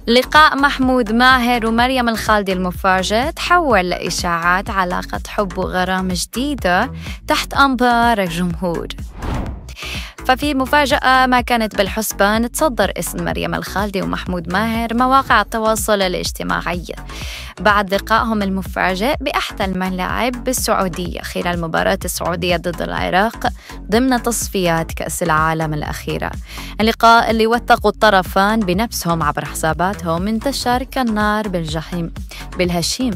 لقاء محمود ماهر ومريم الخالدي المفاجئ تحول لإشاعات علاقة حب وغرام جديدة تحت أنظار الجمهور. ففي مفاجأة ما كانت بالحسبان تصدر اسم مريم الخالدي ومحمود ماهر مواقع التواصل الاجتماعي بعد لقائهم المفاجئ بأحدى الملاعب بالسعودية خلال مباراة السعودية ضد العراق ضمن تصفيات كأس العالم الأخيرة. اللقاء اللي وثقوا الطرفان بنفسهم عبر حساباتهم انتشر كالنار بالهشيم.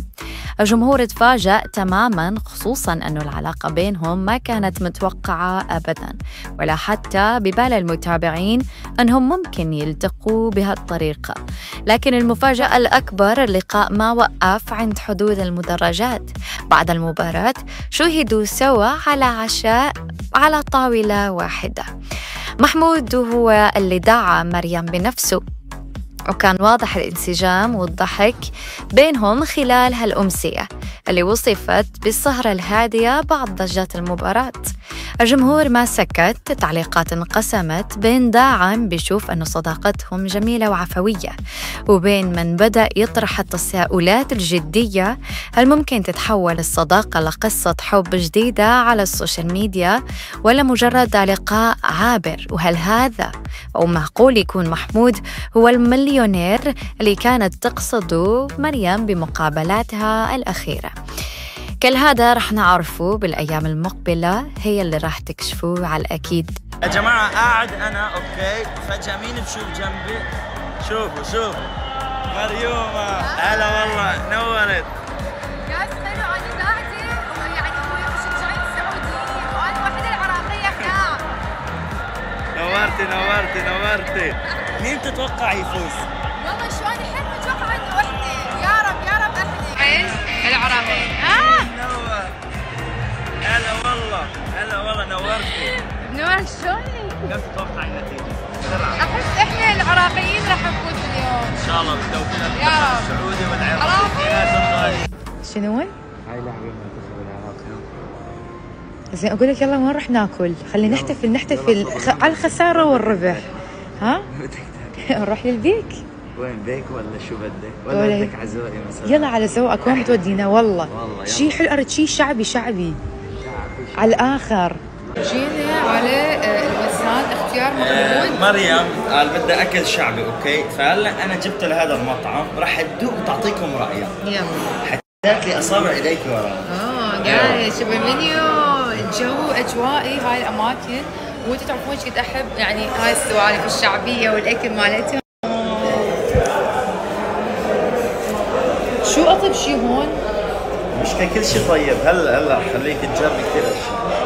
الجمهور تفاجأ تماماً، خصوصاً أن العلاقة بينهم ما كانت متوقعة أبداً، ولا حتى ببال المتابعين أنهم ممكن يلتقوا بهالطريقة. لكن المفاجأة الأكبر اللقاء ما وقف عند حدود المدرجات. بعد المباراة شوهدوا سوا على عشاء على طاولة واحدة. محمود هو اللي دعا مريم بنفسه، وكان واضح الانسجام والضحك بينهم خلال هالأمسية اللي وصفت بالسهرة الهادية بعد ضجات المباراة. الجمهور ما سكت، تعليقات انقسمت بين داعم بيشوف أن صداقتهم جميلة وعفوية، وبين من بدأ يطرح التساؤلات الجدية: هل ممكن تتحول الصداقة لقصة حب جديدة على السوشيال ميديا ولا مجرد لقاء عابر؟ وهل هذا أو معقول يكون محمود هو المليونير اللي كانت تقصده مريم بمقابلاتها الأخيرة؟ كل هذا رح نعرفه بالأيام المقبلة، هي اللي رح تكشفوه على الأكيد. يا جماعة قاعد أنا أوكي، فجأة مين بشوف جنبي؟ شوفوا مريومة، هلا والله نورت. يا سلام، أنا قاعدة يعني مشجعين السعوديين وأنا وحدة العراقية هناك. نورتي. مين تتوقع يفوز؟ والله شو أنا حلو متوقع إنه إحنا، يا رب إحنا العراقيين. نور. هلا والله نورتي. نورك شلونك؟ كم تتوقع النتيجة؟ أحس إحنا العراقيين راح نفوز اليوم. إن شاء الله بالتوفيق للمنتخب السعودي والعراقي. شنو؟ هاي لاعبين المنتخب العراقي. زين اقول لك يلا وين نروح ناكل؟ خلينا نحتفل على الخساره والربح. ها؟ نروح للبيك؟ وين بيك ولا شو بدك؟ ولا بدك عزوائي مثلا؟ يلا على ذوقك، وين بتودينا؟ والله شيء حلو، ارد شيء شعبي على الاخر. جينا على الوزان اختيار محمود. مريم قال بدها اكل شعبي، اوكي، فهلا انا جبت لهذا المطعم راح تدوق وتعطيكم رايها. يلا. حطيت لي اصابع ايديك ورا. قاعد شوف المنيو، الجو اجوائي هاي الاماكن، وانتم تعرفون ايش كنت احب يعني هاي السوالف الشعبيه والاكل مالتهم. شو اطيب شيء هون؟ مش كل شيء طيب، هلا خليك تجربي كثير اشياء.